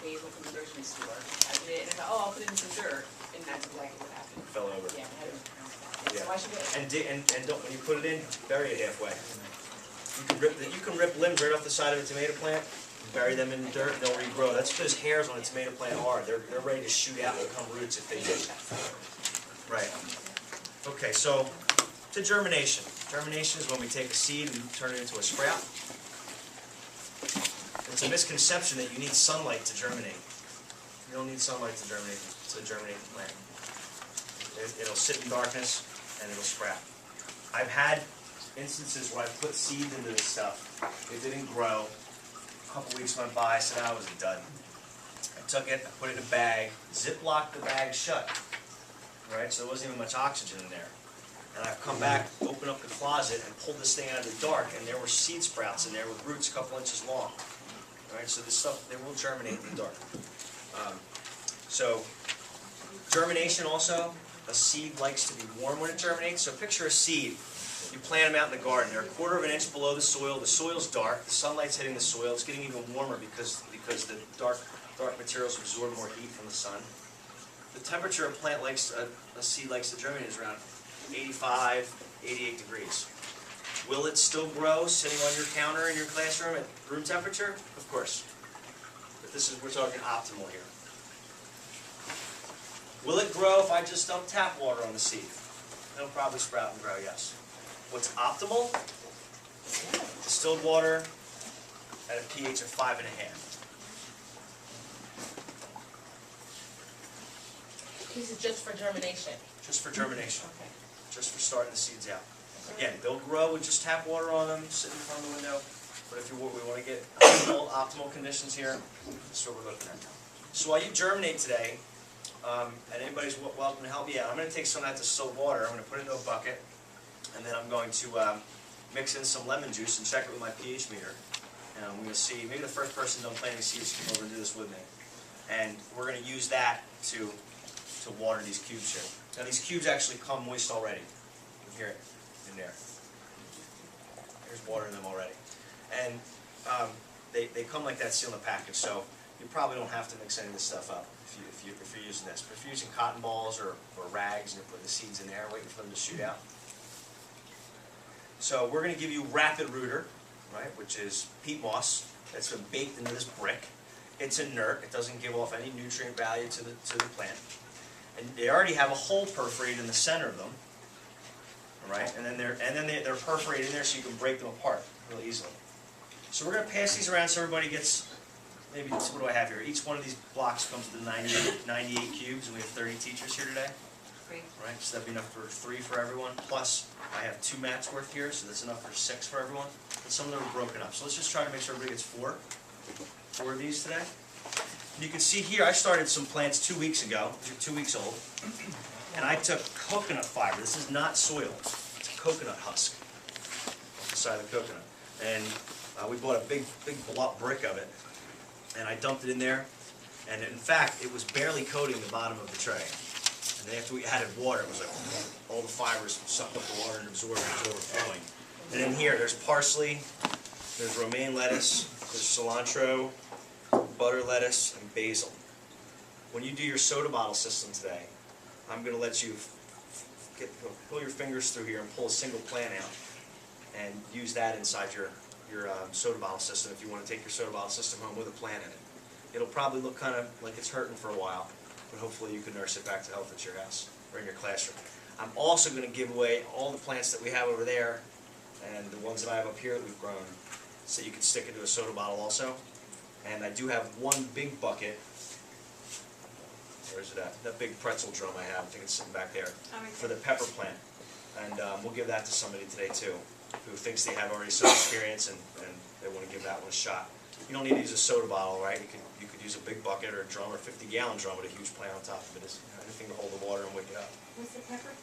basil from the grocery store. I did, and I thought, oh, I'll put it in some dirt, and that's exactly what happened. It fell over. Yeah, I had to pronounce that. Yeah. So I should do it. And don't, when you put it in, bury it halfway. You can rip limbs right off the side of a tomato plant, bury them in the dirt, and they'll regrow. That's what those hairs on a tomato plant are. They're ready to shoot out and become roots if they do. Right. Okay, so to germination. Germination is when we take a seed and turn it into a sprout. It's a misconception that you need sunlight to germinate. You don't need sunlight to germinate the plant. It'll sit in darkness and it'll sprout. I've had instances where I put seeds into this stuff. It didn't grow. A couple weeks went by. I said, I was a dud. I took it, I put it in a bag, ziplocked the bag shut. Right, so there wasn't even much oxygen in there. And I've come back, opened up the closet, and pulled this thing out of the dark, and there were seed sprouts in there with roots a couple inches long. Right, so this stuff, they will germinate in the dark. So germination also, a seed likes to be warm when it germinates. So picture a seed. You plant them out in the garden. They're a quarter of an inch below the soil. The soil's dark. The sunlight's hitting the soil. It's getting even warmer because the dark materials absorb more heat from the sun. The temperature a plant likes, a seed likes to germinate is around 85, 88 degrees. Will it still grow sitting on your counter in your classroom at room temperature? Of course. But we're talking optimal here. Will it grow if I just dump tap water on the seed? It'll probably sprout and grow, yes. What's optimal? Distilled water at a pH of 5.5. This is just for germination. Just for germination. Okay. Just for starting the seeds out. Again, they'll grow with just tap water on them, sitting in front of the window. But if we want to get optimal conditions here, this is what we're looking at. So while you germinate today, and anybody's welcome to help me out, I'm going to take some of that distilled water, I'm going to put it into a bucket, and then I'm going to mix in some lemon juice and check it with my pH meter. And I'm going to see, maybe the first person done planting seeds can come over and do this with me. And we're going to use that to water these cubes here. Now these cubes actually come moist already. You can hear it in there. There's water in them already. And they come like that seal in the package, so you probably don't have to mix any of this stuff up if you're using this. But if you're using cotton balls or rags and you're putting the seeds in there waiting for them to shoot out. So we're going to give you rapid rooter, right, which is peat moss that's been baked into this brick. It's inert. It doesn't give off any nutrient value to the plant. And they already have a hole perforated in the center of them, all right? And then they're perforated in there so you can break them apart real easily. So we're going to pass these around so everybody gets, maybe, what do I have here? Each one of these blocks comes with 98 cubes, and we have 30 teachers here today. Great. Right, so that'd be enough for 3 for everyone. Plus, I have 2 mats worth here, so that's enough for 6 for everyone. And some of them are broken up. So let's just try to make sure everybody gets 4 of these today. You can see here, I started some plants 2 weeks ago. They're 2 weeks old. And I took coconut fiber. This is not soil. It's a coconut husk off the side of the coconut. And we bought a big block brick of it. And I dumped it in there. And in fact, it was barely coating the bottom of the tray. And then after we added water, it was like all the fibers sucked up the water and absorbed it. It was overflowing. And in here, there's parsley, there's romaine lettuce, there's cilantro, butter lettuce, and basil. When you do your soda bottle system today, I'm going to let you pull your fingers through here and pull a single plant out and use that inside your soda bottle system if you want to take your soda bottle system home with a plant in it. It'll probably look kind of like it's hurting for a while, but hopefully you can nurse it back to health at your house or in your classroom. I'm also going to give away all the plants that we have over there and the ones that I have up here that we've grown so you can stick into a soda bottle also. And I do have one big bucket. Where's it at? That big pretzel drum I have. I think it's sitting back there for the pepper plant. And we'll give that to somebody today too who thinks they have already some experience and they want to give that one a shot. You don't need to use a soda bottle, right? You could use a big bucket or a drum or a 50-gallon drum with a huge plant on top of it. Anything to hold the water and wake it up. What's the pepper?